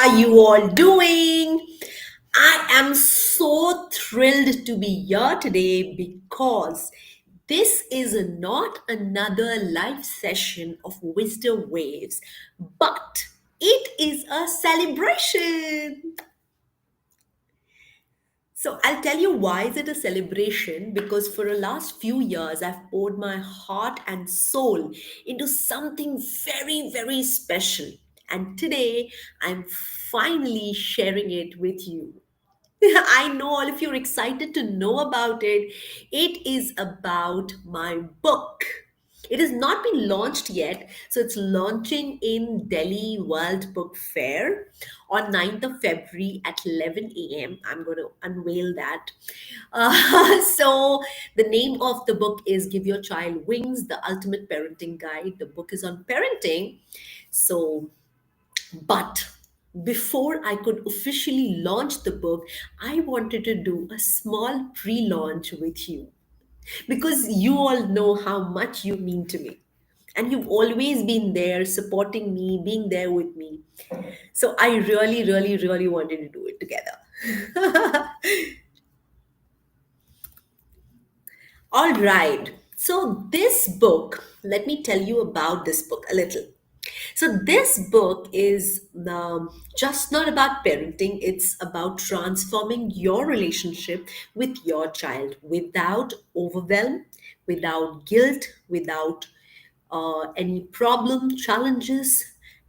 are you all doing? I am so thrilled to be here today because this is not another live session of Wisdom Waves, but it is a celebration. So I'll tell you why is it a celebration, because for the last few years I've poured my heart and soul into something very special. And today I'm finally sharing it with you. I know all of you are excited to know about it. It is about my book. It has not been launched yet, so it's launching in Delhi World Book Fair on 9th of February at 11 a.m. I'm going to unveil that. So, the name of the book is Give Your Child Wings, the Ultimate Parenting Guide. The book is on parenting. So, but before I could officially launch the book, I wanted to do a small pre launch with you because you all know how much you mean to me. And you've always been there supporting me, being there with me. So I really wanted to do it together. All right. So, this book, let me tell you about this book a little. So, this book is just not about parenting, it's about transforming your relationship with your child without overwhelm, without guilt, without any problem, challenges,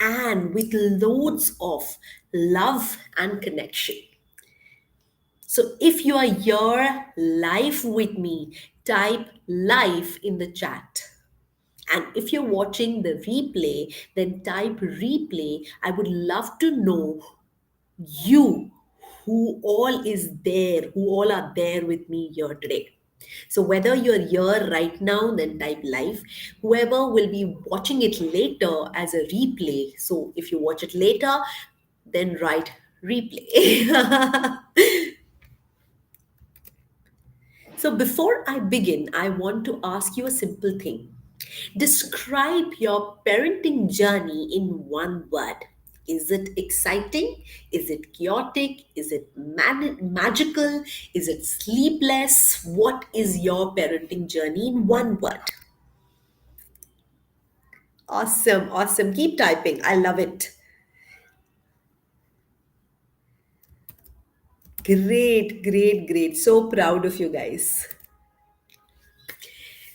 and with loads of love and connection. So if you are here live with me, type live in the chat. And if you're watching the replay, then type replay. I would love to know you, who all is there, who all are there with me here today. So whether you're here right now, then type live. Whoever will be watching it later as a replay. So if you watch it later, then write replay. So, before I begin, I want to ask you a simple thing. Describe your parenting journey in one word. Is it exciting? Is it chaotic? Is it magical? Is it sleepless? What is your parenting journey in one word? Awesome, awesome. Keep typing. I love it. Great. So proud of you guys.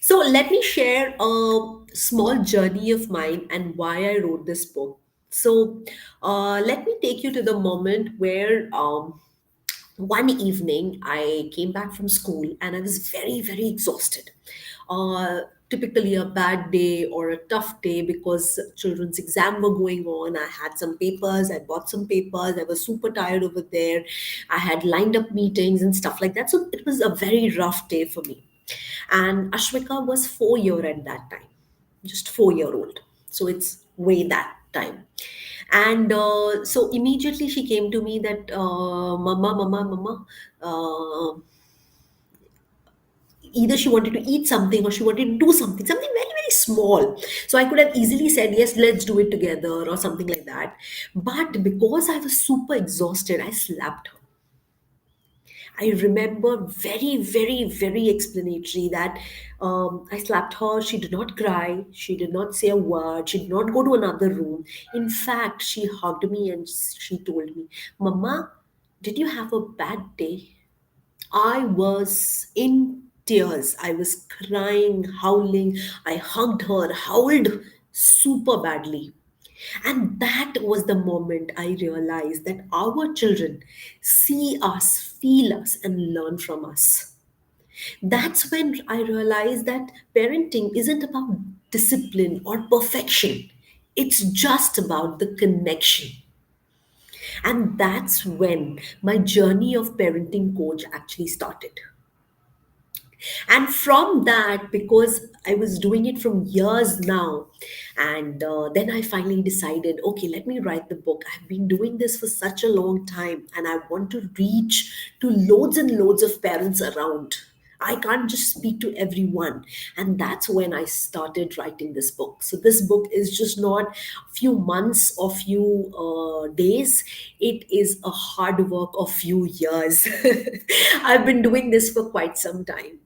So let me share a small journey of mine and why I wrote this book. So let me take you to the moment where one evening I came back from school and I was very exhausted. Uh, Typically a bad day or a tough day because children's exam were going on. I had some papers, I bought some papers, I was super tired over there. I had lined up meetings and stuff like that. So it was a very rough day for me. And Ashwika was 4 year at that time, just 4 year old. So it's way that time. And so immediately she came to me that, Mama, either she wanted to eat something or she wanted to do something very small. So I could have easily said, yes, let's do it together or something like that. But because I was super exhausted, I slapped her. I remember very explanatory that I slapped her. She did not cry. She did not say a word. She did not go to another room. In fact, she hugged me and she told me, Mama, did you have a bad day? I was in tears. I was crying, howling. I hugged her, howled super badly. And that was the moment I realized that our children see us, feel us, and learn from us. That's when I realized that parenting isn't about discipline or perfection, it's just about the connection. And that's when my journey of parenting coach actually started. And from that, because I was doing it from years now, and then I finally decided, okay, let me write the book. I've been doing this for such a long time and I want to reach to loads and loads of parents around. I can't just speak to everyone. And that's when I started writing this book. So this book is just not a few months or few days. It is a hard work of few years. I've been doing this for quite some time.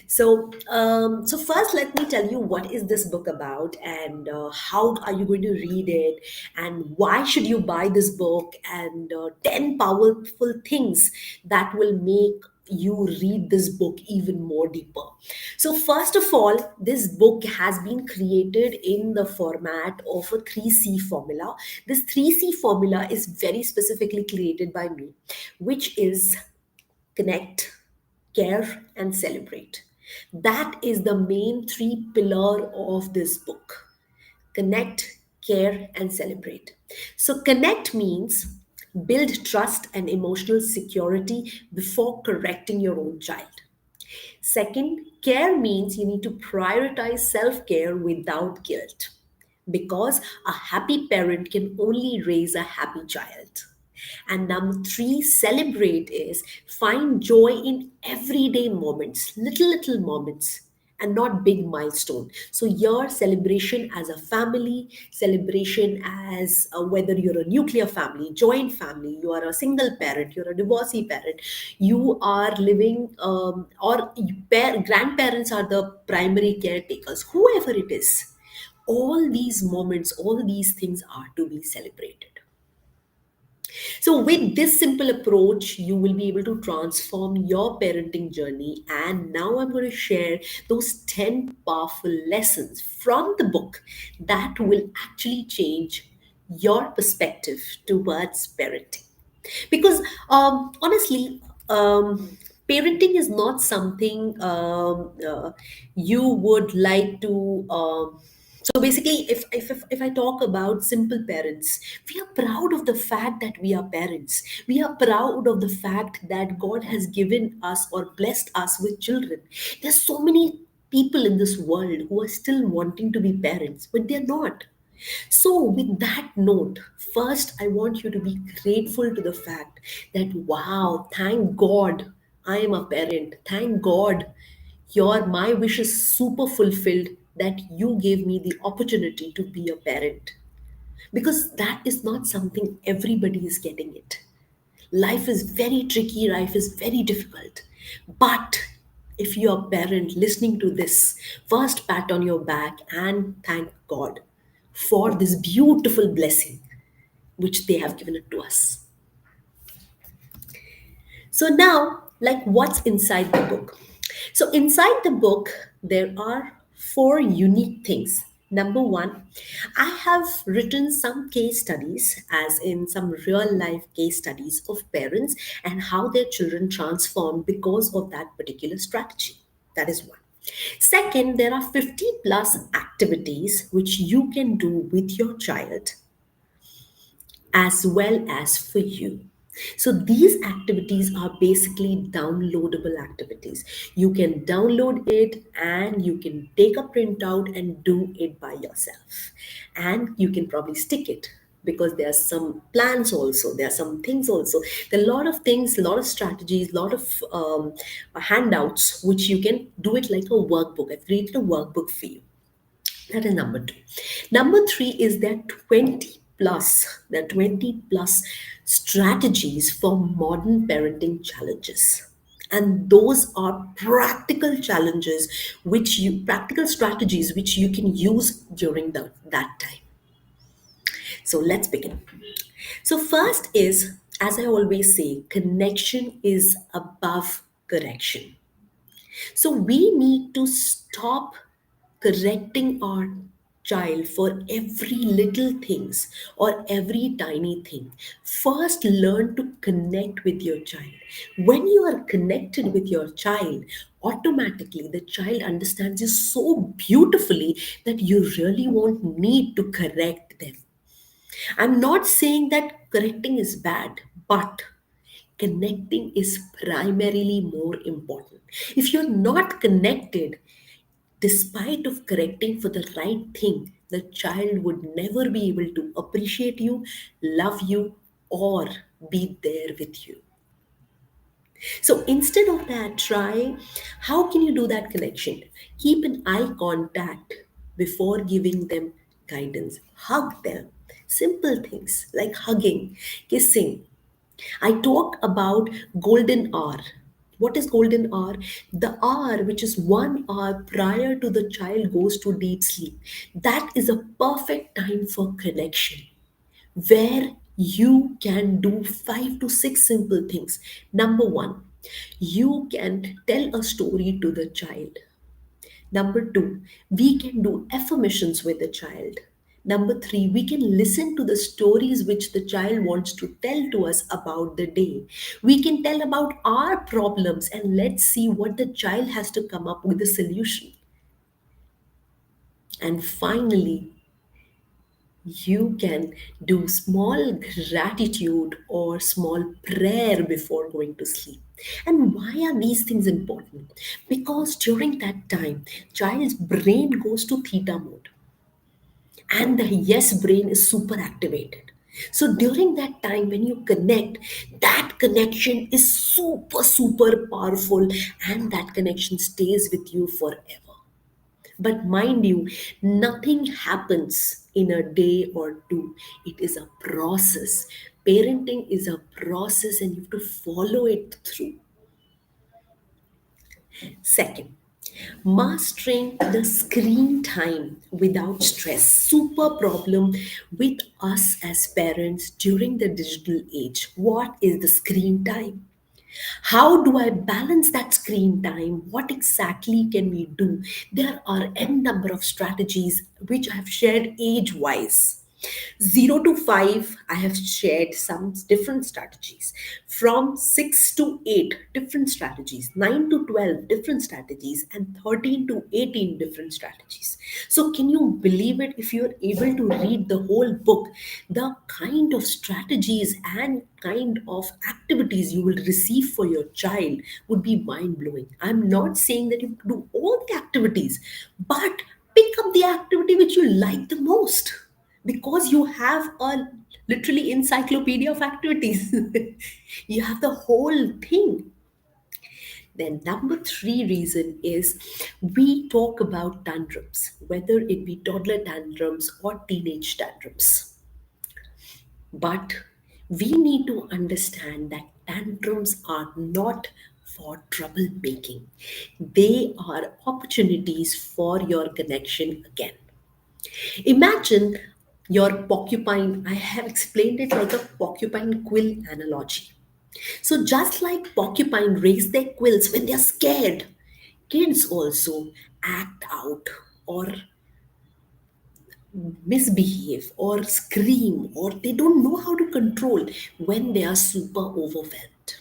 So first, let me tell you what is this book about, and how are you going to read it, and why should you buy this book, and 10 powerful things that will make you read this book even more deeper. So, first of all, this book has been created in the format of a 3C formula. This 3C formula is very specifically created by me, which is connect, care, and celebrate. That is the main three pillar of this book. Connect, care, and celebrate. So connect means build trust and emotional security before correcting your own child. Second, care means you need to prioritize self-care without guilt, because a happy parent can only raise a happy child. And number three, celebrate is find joy in everyday moments, little moments, and not big milestone. So your celebration as a family, celebration as whether you're a nuclear family, joint family, you are a single parent, you're a divorcee parent, you are living or grandparents are the primary caretakers, whoever it is. All these moments, all these things are to be celebrated. So, with this simple approach, you will be able to transform your parenting journey. And now I'm going to share those 10 powerful lessons from the book that will actually change your perspective towards parenting. Because honestly, parenting is not something you would like to. So basically, if I talk about simple parents, we are proud of the fact that we are parents. We are proud of the fact that God has given us or blessed us with children. There's so many people in this world who are still wanting to be parents, but they're not. So, with that note, first I want you to be grateful to the fact that, wow, thank God I am a parent. Thank God my wish is super fulfilled that you gave me the opportunity to be a parent. Because that is not something everybody is getting it. Life is very tricky, life is very difficult. But if you're a parent listening to this, first pat on your back and thank God for this beautiful blessing which they have given it to us. So now, like, what's inside the book? So inside the book, there are four unique things. Number one, I have written some case studies, as in some real life case studies of parents and how their children transform because of that particular strategy. That is one. Second, there are 50 plus activities which you can do with your child as well as for you. So these activities are basically downloadable activities. You can download it and you can take a printout and do it by yourself. And you can probably stick it, because there are some plans also, there are some things also. There are a lot of things, a lot of strategies, a lot of handouts which you can do it like a workbook. I've created a workbook for you. That is number two. Number three is there are 20 plus strategies for modern parenting challenges. And those are practical strategies which you can use during that time. So let's begin. So first is, as I always say, connection is above correction. So we need to stop correcting our child for every little things or every tiny thing. First, learn to connect with your child. When you are connected with your child, automatically the child understands you so beautifully that you really won't need to correct them. I'm not saying that correcting is bad, but connecting is primarily more important. If you're not connected, despite of correcting for the right thing, the child would never be able to appreciate you, love you, or be there with you. So instead of that, try how can you do that connection? Keep an eye contact before giving them guidance. Hug them. Simple things like hugging, kissing. I talk about golden hour. What is golden hour? The hour which is 1 hour prior to the child goes to deep sleep. That is a perfect time for connection where you can do 5 to 6 simple things. Number one, you can tell a story to the child. Number two, we can do affirmations with the child. Number three, we can listen to the stories which the child wants to tell to us about the day. We can tell about our problems and let's see what the child has to come up with a solution. And finally, you can do small gratitude or small prayer before going to sleep. And why are these things important? Because during that time child's brain goes to theta mode and the yes brain is super activated. So during that time when you connect, that connection is super powerful, and that connection stays with you forever. But mind you, nothing happens in a day or two. It is a process. Parenting is a process and you have to follow it through. Second, mastering the screen time without stress. Super problem with us as parents during the digital age. What is the screen time? How do I balance that screen time? What exactly can we do? There are n number of strategies which I have shared age wise. 0 to 5, I have shared some different strategies. From 6 to 8, different strategies. 9 to 12, different strategies. And 13 to 18, different strategies. So, can you believe it? If you're able to read the whole book, the kind of strategies and kind of activities you will receive for your child would be mind blowing. I'm not saying that you do all the activities, but pick up the activity which you like the most because you have a literally encyclopedia of activities. You have the whole thing. Then number three reason is we talk about tantrums, whether it be toddler tantrums or teenage tantrums. But we need to understand that tantrums are not for troublemaking. They are opportunities for your connection again. Imagine your porcupine. I have explained it like a porcupine quill analogy. So, just like porcupine raise their quills when they're scared, kids also act out or misbehave or scream or they don't know how to control when they are super overwhelmed.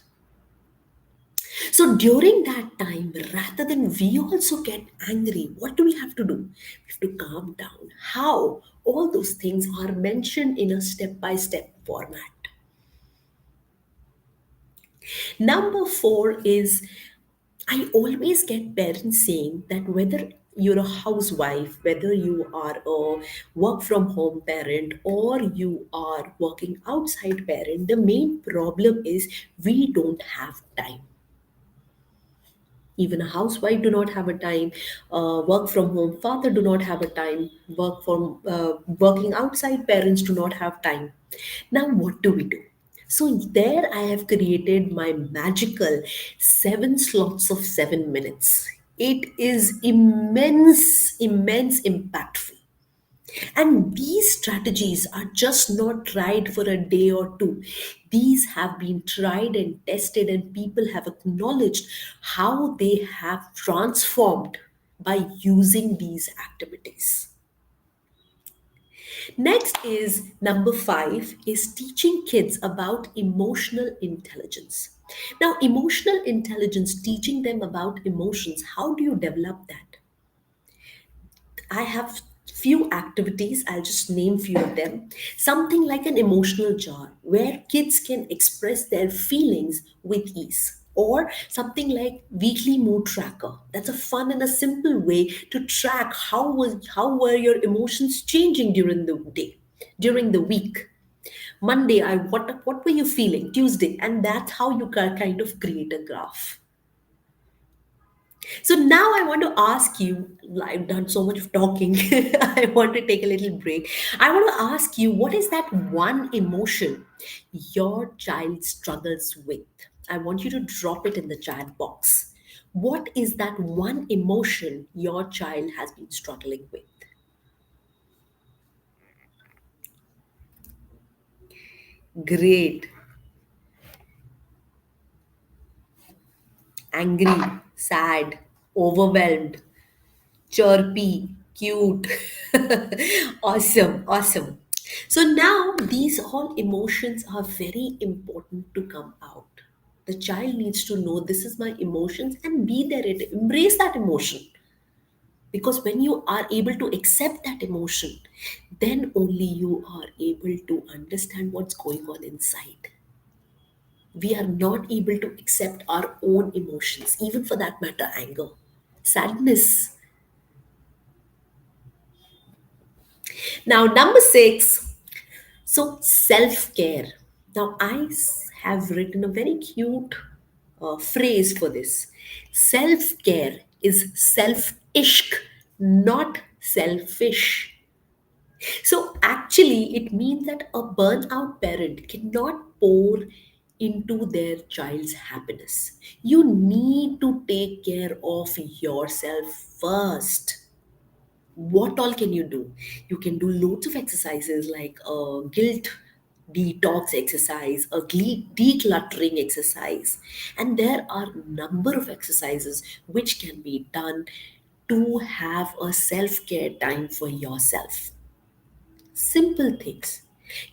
So during that time, rather than we also get angry, what do we have to do? We have to calm down. How? All those things are mentioned in a step by step format. Number four is I always get parents saying that whether you're a housewife, whether you are a work from home parent, or you are working outside parent, the main problem is we don't have time. Even a housewife do not have a time. Work from home father do not have a time. Working outside parents do not have time. Now what do we do? So there I have created my magical 7 slots of 7 minutes. It is immense impactful. And these strategies are just not tried for a day or two. These have been tried and tested, and people have acknowledged how they have transformed by using these activities. Next is number five is teaching kids about emotional intelligence. Now, emotional intelligence, teaching them about emotions, how do you develop that? I have few activities, I'll just name few of them. Something like an emotional jar where kids can express their feelings with ease. Or something like weekly mood tracker. That's a fun and a simple way to track how were your emotions changing during the day, during the week. Monday, I what were you feeling? Tuesday, and that's how you kind of create a graph. So now I want to ask you, I've done so much of talking. I want to take a little break. I want to ask you, what is that one emotion your child struggles with? I want you to drop it in the chat box. What is that one emotion your child has been struggling with? Great. Angry, sad, overwhelmed, chirpy, cute. Awesome, awesome. So now these all emotions are very important to come out. The child needs to know this is my emotions and be there, it embrace that emotion. Because when you are able to accept that emotion, then only you are able to understand what's going on inside. We are not able to accept our own emotions, even for that matter, anger, sadness. Now, number six, so self care. Now, have written a very cute phrase for this. Self care is self ishk, not selfish. So, actually, it means that a burnout parent cannot pour into their child's happiness. You need to take care of yourself first. What all can you do? You can do loads of exercises like a guilt detox exercise, a decluttering exercise, and there are number of exercises which can be done to have a self-care time for yourself. Simple things.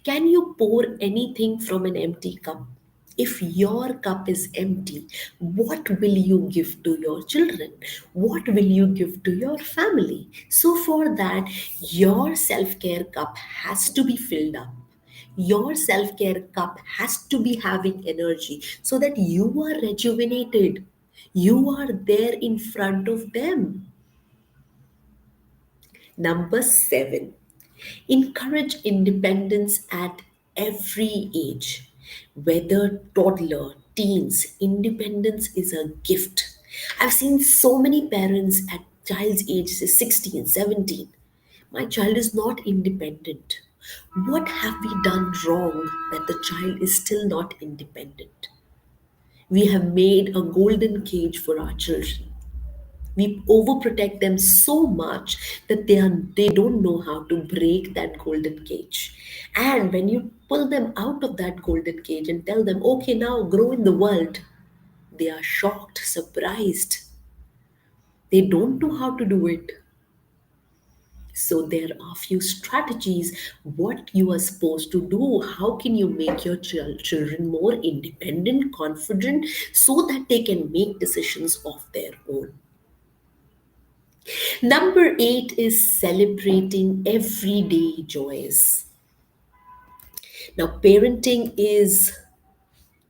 Can you pour anything from an empty cup? If your cup is empty, what will you give to your children? What will you give to your family? So, for that, your self care cup has to be filled up. Your self care cup has to be having energy so that you are rejuvenated. You are there in front of them. Number seven, encourage independence at every age. Whether toddler, teens, independence is a gift. I've seen so many parents at child's age, say 16, 17. My child is not independent. What have we done wrong that the child is still not independent? We have made a golden cage for our children. We overprotect them so much that they don't know how to break that golden cage. And when you pull them out of that golden cage and tell them, okay, now grow in the world, they are shocked, surprised. They don't know how to do it. So there are few strategies what you are supposed to do. How can you make your children more independent, confident, so that they can make decisions of their own? Number eight is celebrating everyday joys. Now, parenting is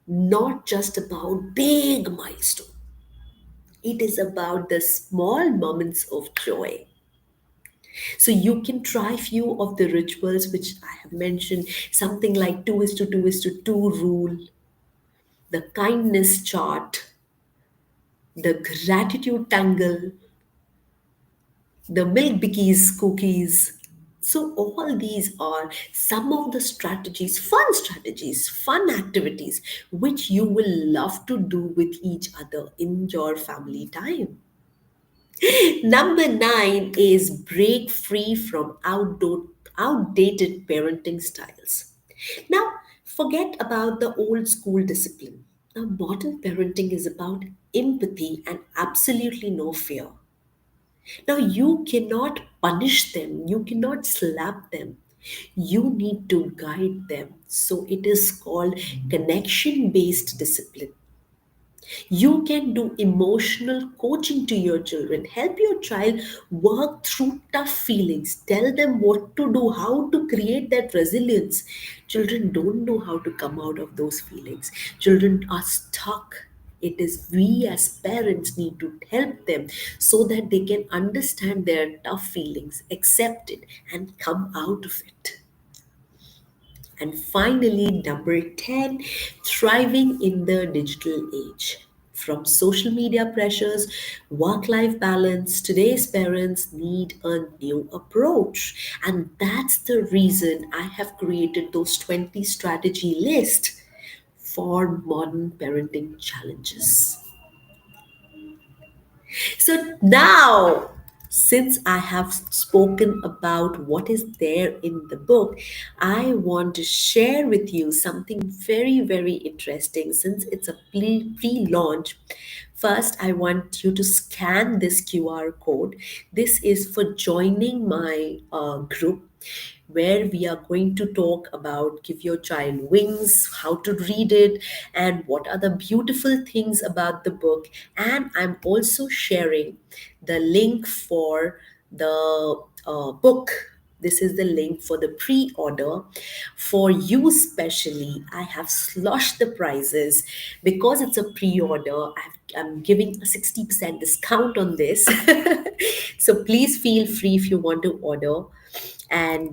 not just about big milestone. It is about the small moments of joy. So you can try few of the rituals which I have mentioned, something like 2 is to 2 is to 2 rule, the kindness chart, the gratitude tangle, the milk bikkies cookies. So all these are some of the strategies, fun activities which you will love to do with each other in your family time. Number 9 is break free from outdated parenting styles. Now, forget about the old school discipline. Now, modern parenting is about empathy and absolutely no fear. Now, you cannot punish them, you cannot slap them. You need to guide them. So, it is called connection based discipline. You can do emotional coaching to your children. Help your child work through tough feelings. Tell them what to do, how to create that resilience. Children don't know how to come out of those feelings. Children are stuck. It is we as parents need to help them so that they can understand their tough feelings, accept it, and come out of it. And finally, number 10, thriving in the digital age. From social media pressures, work life balance, today's parents need a new approach. And that's the reason I have created those 20 strategy list for modern parenting challenges. So now, since I have spoken about what is there in the book, I want to share with you something very, very interesting since it's a pre launch. First, I want you to scan this QR code. This is for joining my group where we are going to talk about Give Your Child Wings, how to read it, and what are the beautiful things about the book. And I'm also sharing the link for the book. This is the link for the pre order. For you, specially, I have slashed the prices because it's a pre order. I'm giving a 60% discount on this. So please feel free if you want to order. And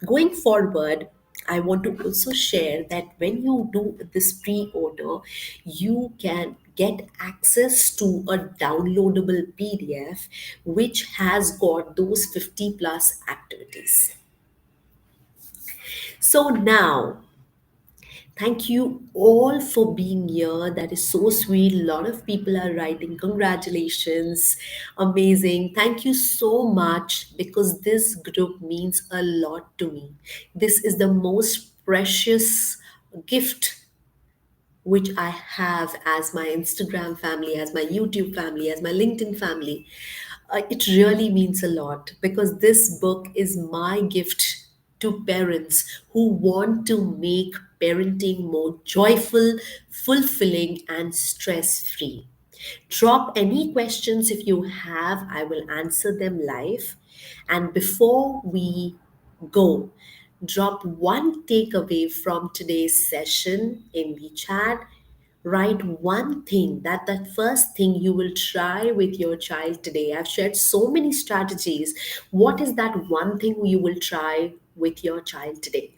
going forward, I want to also share that when you do this pre order, you can get access to a downloadable PDF which has got those 50 plus activities. So now, thank you all for being here. That is so sweet. A lot of people are writing, congratulations, amazing. Thank you so much because this group means a lot to me. This is the most precious gift which I have as my Instagram family, as my YouTube family, as my LinkedIn family. It really means a lot because this book is my gift to parents who want to make parenting more joyful, fulfilling, and stress free. Drop any questions if you have, I will answer them live. And before we go, drop one takeaway from today's session in the chat. Write one thing, that first thing you will try with your child today. I've shared so many strategies. What is that one thing you will try with your child today?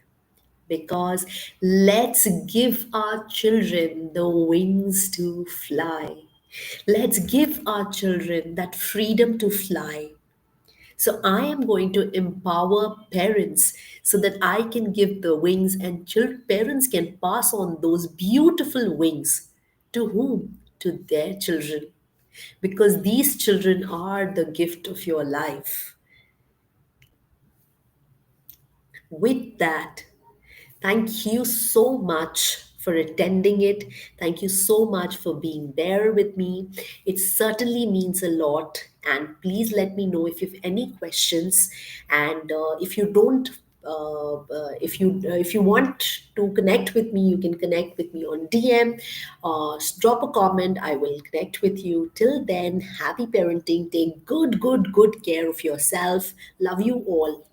Because let's give our children the wings to fly. Let's give our children that freedom to fly. So I am going to empower parents so that I can give the wings and parents can pass on those beautiful wings to whom? To their children. Because these children are the gift of your life. With that, thank you so much for attending it. Thank you so much for being there with me. It certainly means a lot. And please let me know if you have any questions. And if you don't, if you want to connect with me, you can connect with me on DM. Drop a comment. I will connect with you. Till then, happy parenting. Take good, good, good care of yourself. Love you all.